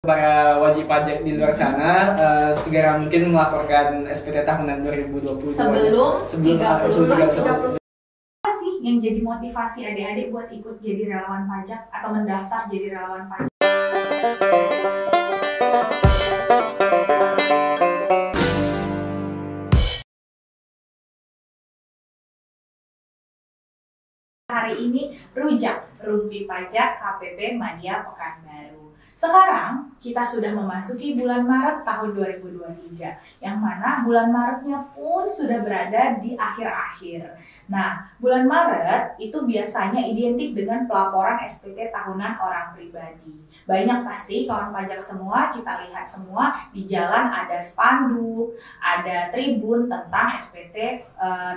para wajib pajak di luar sana segera mungkin melaporkan SPT tahunan 2022 sebelum 30. Apa sih yang jadi motivasi adik-adik buat ikut jadi relawan pajak atau mendaftar jadi relawan pajak? Hari ini Rujak, Rumpi Pajak KPP Madya Pekanbaru. Sekarang kita sudah memasuki bulan Maret tahun 2023, yang mana bulan Maretnya pun sudah berada di akhir-akhir. Nah, bulan Maret itu biasanya identik dengan pelaporan SPT tahunan orang pribadi. Banyak pasti kawan pajak semua, kita lihat semua di jalan ada spanduk, ada tribun tentang SPT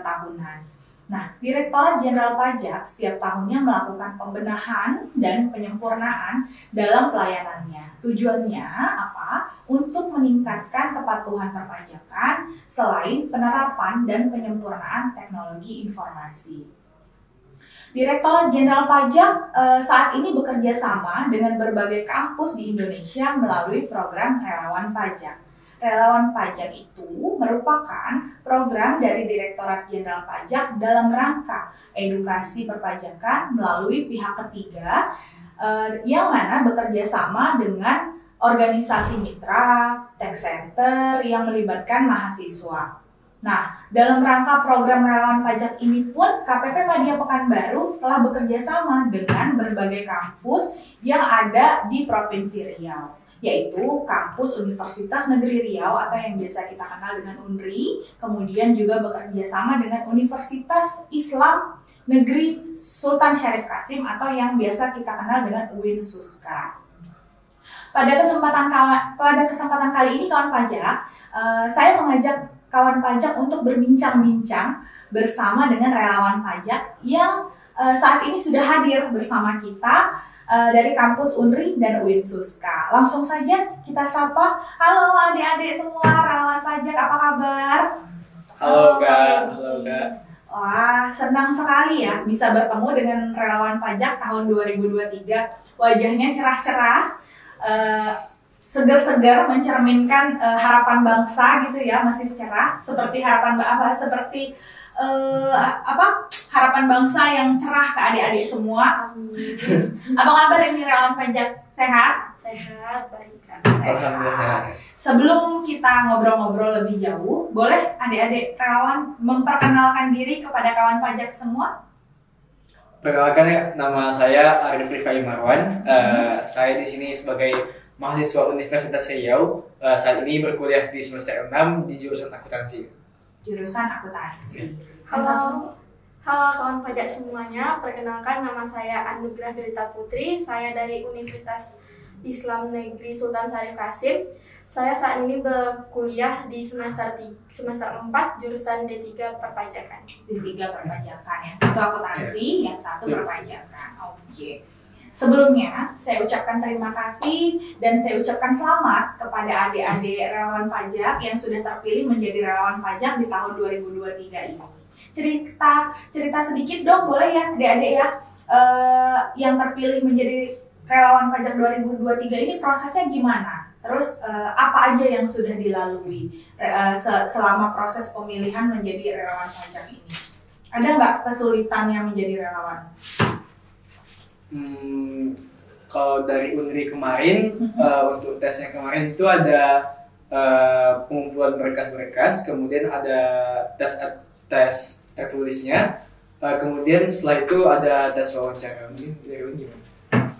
tahunan. Nah, Direktorat Jenderal Pajak setiap tahunnya melakukan pembenahan dan penyempurnaan dalam pelayanannya. Tujuannya apa? Untuk meningkatkan kepatuhan perpajakan selain penerapan dan penyempurnaan teknologi informasi. Direktorat Jenderal Pajak saat ini bekerja sama dengan berbagai kampus di Indonesia melalui program Relawan Pajak. Relawan Pajak itu merupakan program dari Direktorat Jenderal Pajak dalam rangka edukasi perpajakan melalui pihak ketiga yang mana bekerja sama dengan organisasi mitra, tax center yang melibatkan mahasiswa. Nah, dalam rangka program Relawan Pajak ini pun KPP Madya Pekanbaru telah bekerja sama dengan berbagai kampus yang ada di Provinsi Riau, yaitu Kampus Universitas Negeri Riau atau yang biasa kita kenal dengan UNRI, kemudian juga bekerja sama dengan Universitas Islam Negeri Sultan Syarif Kasim atau yang biasa kita kenal dengan UIN Suska. Pada kesempatan kali ini kawan pajak, saya mengajak kawan pajak untuk berbincang-bincang bersama dengan relawan pajak yang saat ini sudah hadir bersama kita dari kampus UNRI dan UIN Suska. Langsung saja kita sapa. Halo adik-adik semua relawan pajak, apa kabar? Halo Kak. Halo Kak. Wah, senang sekali ya bisa bertemu dengan relawan pajak tahun 2023. Wajahnya cerah-cerah, segar-segar, mencerminkan harapan bangsa gitu ya, masih cerah seperti harapan bangsa yang cerah ke adik-adik semua. Apa kabar ini relawan pajak? Sehat? sehat, baik kan? Alhamdulillah sehat. Sebelum kita ngobrol-ngobrol lebih jauh, boleh adik-adik relawan memperkenalkan diri kepada kawan pajak semua? Perkenalkan ya, nama saya Arif Rifai Marwan. Saya di sini sebagai mahasiswa Universitas Riau. Saat ini berkuliah di semester 6 di jurusan akuntansi. Jurusan akuntansi. Halo kawan pajak semuanya, perkenalkan nama saya Anugrah Jelita Putri, saya dari Universitas Islam Negeri Sultan Syarif Kasim. Saya saat ini berkuliah di semester 4 jurusan D3 Perpajakan. D3 Perpajakan, yang satu akuntansi, yang satu perpajakan. Oke. Sebelumnya, saya ucapkan terima kasih dan saya ucapkan selamat kepada adik-adik relawan pajak yang sudah terpilih menjadi relawan pajak di tahun 2023 ini. Cerita sedikit dong, boleh ya adik-adik ya, yang terpilih menjadi relawan pajak 2023 ini prosesnya gimana? Terus apa aja yang sudah dilalui selama proses pemilihan menjadi relawan pajak ini? Ada nggak kesulitan yang menjadi relawan? Kalau dari UNRI kemarin, untuk tesnya kemarin itu ada pengumpulan berkas-berkas, kemudian ada tes tertulisnya, kemudian setelah itu ada tes wawancara. Mungkin dari UNRI gimana?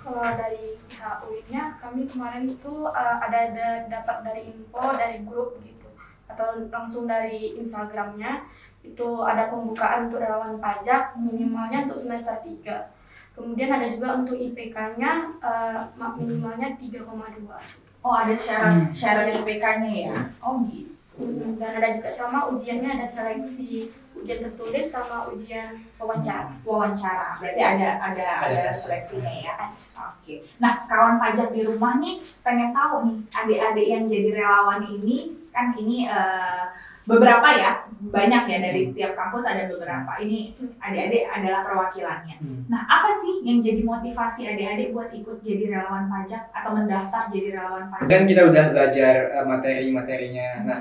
Kalau dari pihak UIN-nya, kami kemarin itu ada dapat dari info dari grup gitu, atau langsung dari Instagramnya, itu ada pembukaan untuk relawan pajak minimalnya untuk semester 3. Kemudian ada juga untuk IPK-nya minimalnya 3,2. Oh, ada syarat IPK-nya ya? Oh gitu. Dan ada juga sama ujiannya, ada seleksi ujian tertulis sama ujian Wawancara. Berarti ada seleksinya ya. Oke. Nah, kawan pajak di rumah nih pengen tahu nih, adik-adik yang jadi relawan ini kan ini beberapa ya, banyak ya dari tiap kampus ada beberapa. Ini adik-adik adalah perwakilannya. Nah, apa sih yang jadi motivasi adik-adik buat ikut jadi relawan pajak atau mendaftar jadi relawan pajak? Kan kita udah belajar materi-materinya. Nah,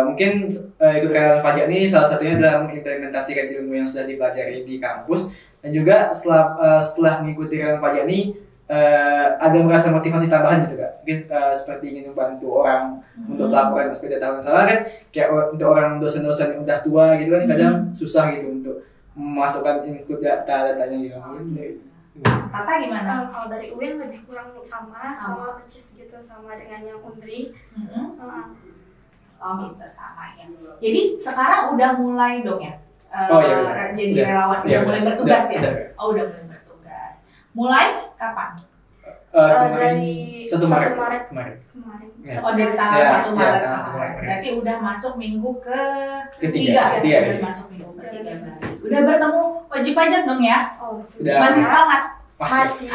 mungkin ikut relawan pajak ini salah satunya adalah mengimplementasikan ilmu yang sudah dipelajari di kampus, dan juga setelah mengikuti relawan pajak ini ada merasa motivasi tambahan gitu Kak. Mungkin seperti ingin membantu orang untuk laporan SPT tahunan. Soalnya kan kayak untuk orang dosen-dosen yang udah tua gitu kan kadang susah gitu untuk memasukkan input data-datanya gitu. Tata gimana? Kalau dari UIN lebih kurang sama persis gitu, sama dengan yang UNRI. Oh gitu, sama ya. Jadi sekarang udah mulai dong ya? Jadi relawan, udah mulai bertugas ya? Oh udah mulai bertugas. Mulai kapan? Dari 1 Maret kemarin. Oh dari tanggal 1 Maret kemarin. Berarti udah masuk minggu ketiga. Udah masuk minggu ketiga berarti. Udah bertemu wajib pajak dong ya? Oh, sudah. Masih semangat? Masih.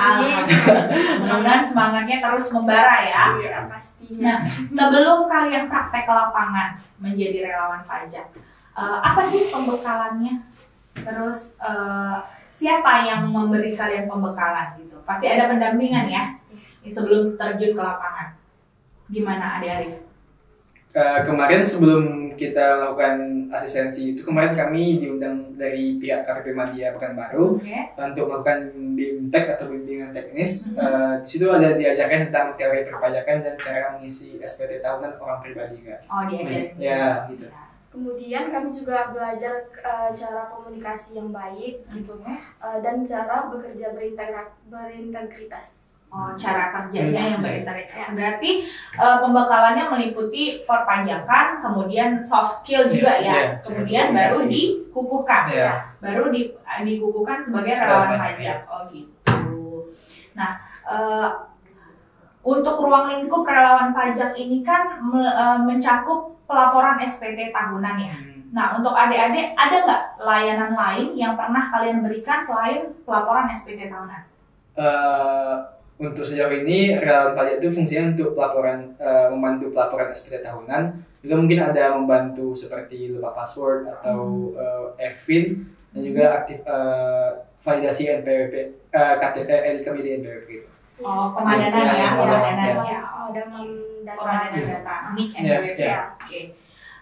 Mudah-mudahan semangatnya terus membara ya. Iya, pastinya. Nah, sebelum kalian praktek ke lapangan menjadi relawan pajak, apa sih pembekalannya? Terus siapa yang memberi kalian pembekalan gitu? Pasti ada pendampingan ya sebelum terjun ke lapangan. Gimana Ade Arif? Kemarin sebelum kita melakukan asistensi itu, kemarin kami diundang dari pihak KPP Madya Pekanbaru untuk melakukan BIMTEK atau bimbingan teknis. Di situ ada diajarkan tentang teori perpajakan dan cara mengisi SPT tahunan orang pribadi Kak. Oh diajarin. Ya gitu. Kemudian kami juga belajar cara komunikasi yang baik gitu, dan cara bekerja berintegritas. Oh, cara kerjanya yang berintegritas. Berarti pembekalannya meliputi perpajakan, kemudian soft skill juga ya. Kemudian baru dikukuhkan. Baru dikukuhkan sebagai relawan pajak. Oh gitu. Nah, untuk ruang lingkup relawan pajak ini kan mencakup pelaporan SPT tahunan ya. Nah, untuk adik-adik ada nggak layanan lain yang pernah kalian berikan selain pelaporan SPT tahunan? Untuk sejauh ini relawan pajak itu fungsinya untuk pelaporan, membantu pelaporan SPT tahunan. Juga mungkin ada membantu seperti lupa password atau e-fin, dan juga aktif validasi NPWP, KTP, NIK di NPWP gitu. Oh, pemadanan ya, pemadanan ya. Pemadanan data, NIK, NPWP. Oke.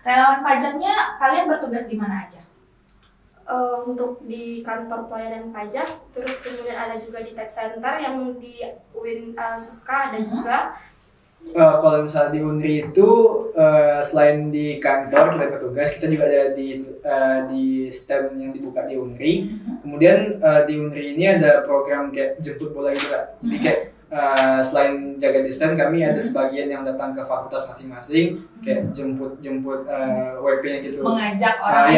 Relawan pajaknya kalian bertugas di mana aja? Untuk di kantor pelayanan pajak, terus kemudian ada juga di tech center yang di UIN Suska ada juga. Kalau misalnya di UNRI itu selain di kantor kita bertugas, kita juga ada di stand yang dibuka di UNRI. Kemudian di UNRI ini ada program kayak jemput bola gitu Kak. Jadi kayak selain jaga di stand, kami ada sebagian yang datang ke fakultas masing-masing kayak jemput WP-nya gitu. Mengajak orang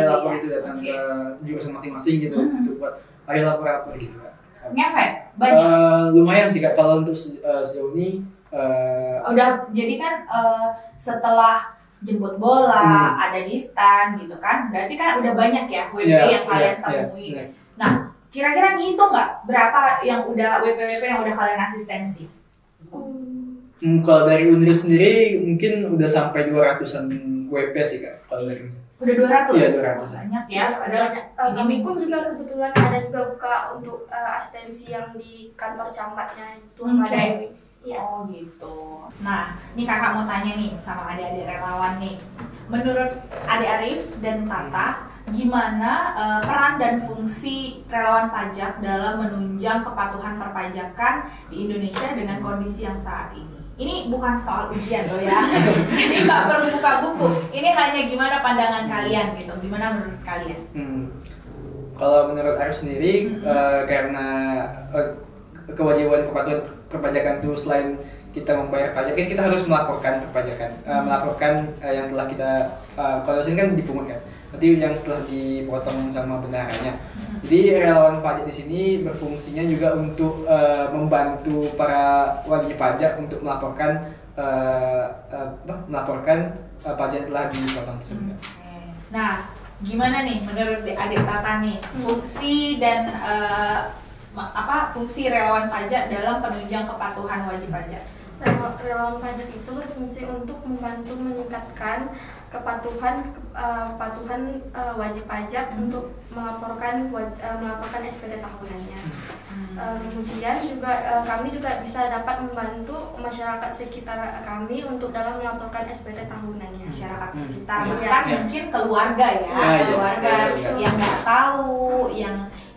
lapor itu datang ke jurusan masing-masing gitu untuk buat ayo lapor gitu Kak. Ngefek banyak. Lumayan sih Kak kalau untuk sejauh ini. Udah jadi kan setelah jemput bola ada di stand gitu kan, berarti kan udah banyak ya WP yang kalian temui. Nah, kira-kira ngitung nggak berapa yang udah WP yang udah kalian asistensi? Kalau dari UNRI sendiri mungkin udah sampai 200-an WP sih Kak kalau dari UNRI. Udah 200? Iya 200. Banyak ya. Kami pun juga kebetulan ada juga buka untuk asistensi yang di kantor camatnya itu ada. Ya. Oh gitu. Nah, ini kakak mau tanya nih sama adik-adik relawan nih. Menurut Ade Arif dan Tata, gimana peran dan fungsi relawan pajak dalam menunjang kepatuhan perpajakan di Indonesia dengan kondisi yang saat ini? Ini bukan soal ujian loh ya. Jadi nggak perlu buka buku. Ini hanya gimana pandangan kalian gitu. Gimana menurut kalian? Kalau menurut Arif sendiri, karena kewajiban kepatuhan perpajakan itu selain kita membayar pajak, kan kita harus melaporkan perpajakan, melaporkan yang telah kita, kalau sini kan dipungut kan, berarti yang telah dipotong sama bendaharanya. Jadi relawan pajak di sini berfungsinya juga untuk membantu para wajib pajak untuk melaporkan pajak yang telah dipotong tersebut. Nah, gimana nih menurut adik Tata nih fungsi dan fungsi relawan pajak dalam penunjang kepatuhan wajib pajak? Relawan pajak itu berfungsi untuk membantu meningkatkan kepatuhan wajib pajak untuk melaporkan SPT tahunannya. Kemudian juga kami juga bisa dapat membantu masyarakat sekitar kami untuk dalam melaporkan SPT tahunannya. Masyarakat sekitar, Iya. bahkan mungkin keluarga ya, keluarga yang nggak tahu,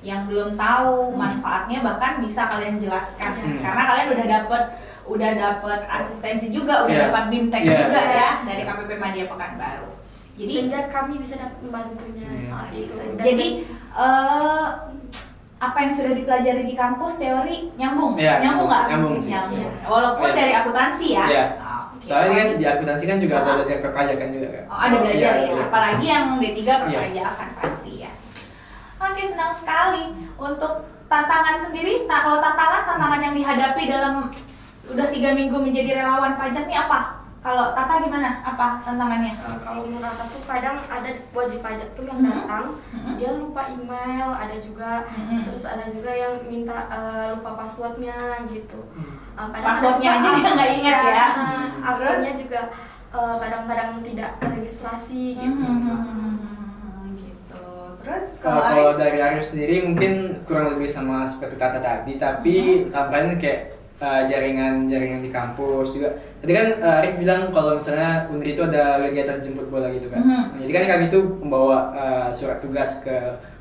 yang belum tahu manfaatnya, bahkan bisa kalian jelaskan karena kalian udah dapat asistensi juga, udah dapat BIMTEK juga ya dari KPP Madya Pekanbaru. Jadi sehingga kami bisa dapat membantunya saat itu. Jadi apa yang sudah dipelajari di kampus teori nyambung nggak? Nyambung sih. Walaupun dari akuntansi ya. Soalnya kan di akuntansi kan juga ada belajar perpajakan juga kan. Oh, ada belajar ya. Apalagi yang D3 perpajakan pasti ya. Oke, senang sekali. Untuk tantangan sendiri, kalau tantangan yang dihadapi dalam udah 3 minggu menjadi relawan pajak nih apa? Kalau Tata gimana? Apa tantangannya? Kalau menurut Tata tuh kadang ada wajib pajak tuh yang datang, dia lupa email, ada juga, terus ada juga yang minta lupa passwordnya gitu. Passwordnya aja dia nggak ingat ya. Akunnya juga kadang-kadang tidak terregistrasi gitu. Terus kalau dari Arif sendiri mungkin kurang lebih sama seperti Tata tadi, tapi tambahan kayak jaringan di kampus juga. Tadi kan Arif bilang kalau misalnya Unri itu ada kegiatan jemput bola gitu kan. Jadi kan kami itu membawa surat tugas ke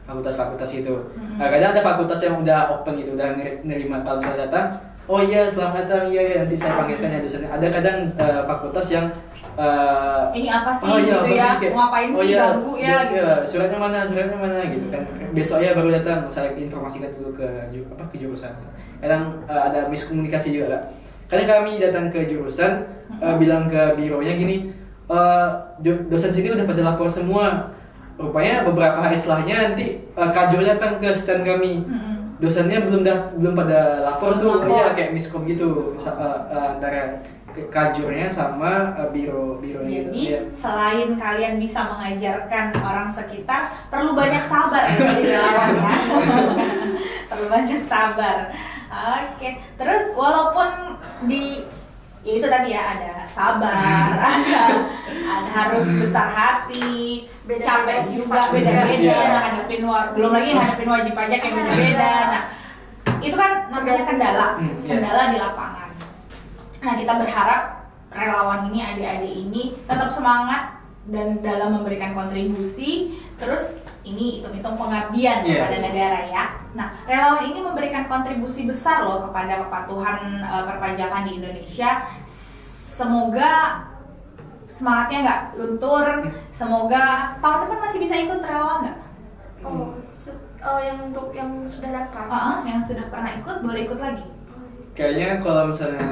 fakultas-fakultas itu. Kadang ada fakultas yang udah open gitu, udah nerima kalau misalnya datang, oh iya selamat datang, iya nanti saya panggilkan ya dosennya. Ada kadang fakultas yang ini apa sih gitu ya, ngapain sih ganggu ya gitu. Suratnya mana gitu kan. Besoknya baru datang, saya informasikan dulu ke jurusan. Kadang ada miskomunikasi juga Kak. Kadang kami datang ke jurusan bilang ke bironya gini, dosen sini udah pada lapor semua. Rupanya beberapa hari setelahnya nanti kajur datang ke stand kami. Dosennya belum pada lapor tuh, ya kayak miskom gitu antara kajurnya sama bironya. Jadi selain kalian bisa mengajarkan orang sekitar, perlu banyak sabar ya dari relawan ya. Perlu banyak sabar. Oke, terus walaupun ya itu tadi ya, ada sabar, ada harus besar hati, capek juga beda-beda menghadapin belum lagi menghadapin wajib pajak yang beda-beda. Nah, itu kan namanya kendala di lapangan. Nah, kita berharap relawan ini, adik-adik ini tetap semangat dan dalam memberikan kontribusi, terus ini hitung-hitung pengabdian kepada negara ya. Nah, relawan ini memberikan kontribusi besar loh kepada kepatuhan perpajakan di Indonesia. Semoga semangatnya nggak luntur. Semoga tahun depan masih bisa ikut relawan nggak? Yang sudah daftar. Yang sudah pernah ikut boleh ikut lagi. Kayaknya kalau misalnya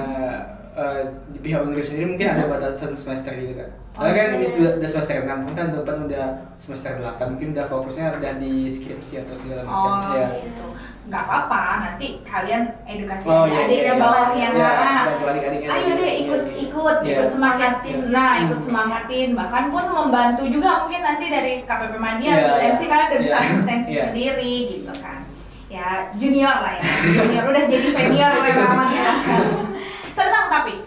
di pihak Unri sendiri mungkin ada batasan semester gitu kan. Karena kan ini sudah semester 6, kan depan udah semester 8, mungkin udah fokusnya udah di skripsi atau segala macam. Gitu. Nggak apa-apa, nanti kalian edukasi adik-adik yang bawah yang ayo deh ikut gitu, semangatin. Nah, ikut semangatin, bahkan pun membantu juga mungkin nanti dari KPP Madya asistensi kalian udah bisa asistensi sendiri gitu kan. Ya junior lah ya, junior udah jadi senior relawan ya. Senang tapi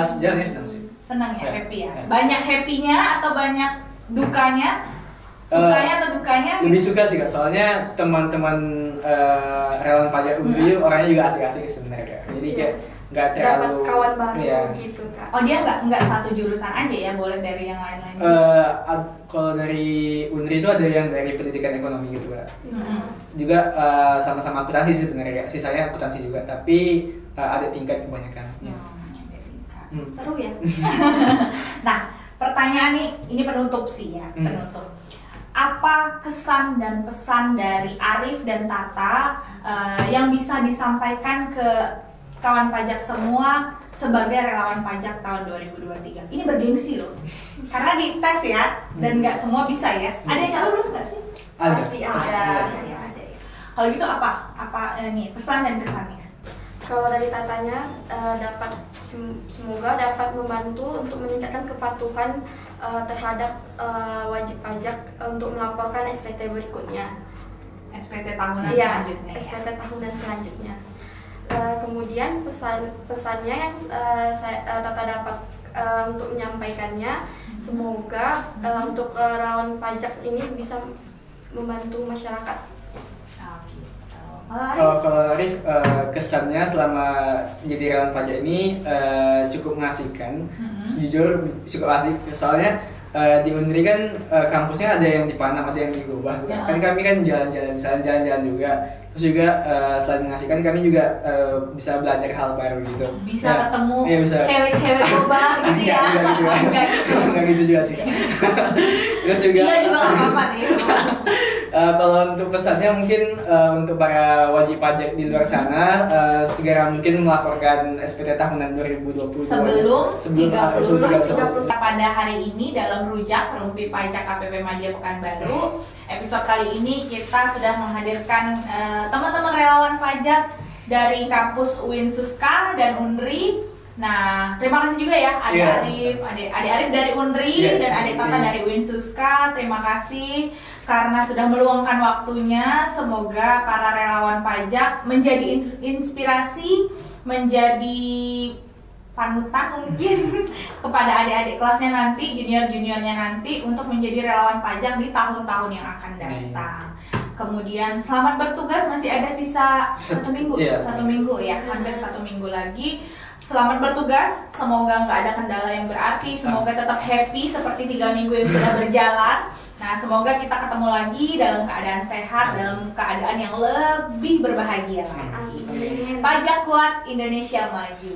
sejarahnya senang sih. Senang ya, happy ya. Banyak happy-nya atau banyak dukanya? Sukanya atau dukanya? Lebih suka sih Kak, soalnya teman-teman relawan pajak Unri orangnya juga asik-asik sebenarnya. Jadi kayak nggak terlalu dapat kawan baru gitu Kak. Oh, dia nggak satu jurusan aja ya, boleh dari yang lain-lain. Kalau dari Unri itu ada yang dari pendidikan ekonomi gitu Kak. Juga sama-sama akuntansi sih sebenarnya, sisanya akuntansi juga, tapi ada tingkat kebanyakan. Seru ya. Nah, pertanyaan ini penutup sih ya, penutup. Apa kesan dan pesan dari Arif dan Tata yang bisa disampaikan ke kawan pajak semua sebagai relawan pajak tahun 2023? Ini bergengsi loh, karena dites ya, dan nggak semua bisa ya. Ada yang nggak lulus nggak sih? Pasti ada. Kalau gitu apa nih pesan dan kesannya? Kalau dari Tatanya semoga dapat membantu untuk meningkatkan kepatuhan terhadap wajib pajak untuk melaporkan SPT berikutnya. SPT tahunan selanjutnya. SPT tahunan selanjutnya. Kemudian pesannya yang Tata dapat untuk menyampaikannya, semoga untuk relawan pajak ini bisa membantu masyarakat. Kalau Arif, kesannya selama menjadi relawan pajak ini cukup mengasihkan. Jujur cukup asik, soalnya di Unri kan kampusnya ada yang di Panam, ada yang di Gobah. Kan kami kan jalan-jalan, misalnya jalan-jalan juga. Terus juga selain mengasihkan, kami juga bisa belajar hal baru gitu. Bisa ketemu bisa. Cewek-cewek Gobah gitu ya. Enggak gitu juga sih. Terus juga iya juga nggak apa-apa nih. Kalau untuk pesannya mungkin untuk para wajib pajak di luar sana segera mungkin melaporkan SPT tahunan 2022 sebelum 30. Pada hari ini dalam Rujak Rumpi Pajak KPP Madya Pekanbaru, episode kali ini kita sudah menghadirkan teman-teman relawan pajak dari kampus UIN Suska dan Unri. Nah, terima kasih juga ya Adik Arif dari Unri dan Adik Tata dari UIN Suska. Terima kasih karena sudah meluangkan waktunya. Semoga para relawan pajak menjadi inspirasi, menjadi panutan mungkin kepada adik-adik kelasnya nanti, junior-juniornya nanti untuk menjadi relawan pajak di tahun-tahun yang akan datang. Kemudian selamat bertugas, masih ada sisa 1 minggu, hampir 1 minggu lagi. Selamat bertugas, semoga nggak ada kendala yang berarti, semoga tetap happy seperti 3 minggu yang sudah berjalan. Nah, semoga kita ketemu lagi dalam keadaan sehat, dalam keadaan yang lebih berbahagia lagi. Pajak kuat, Indonesia maju.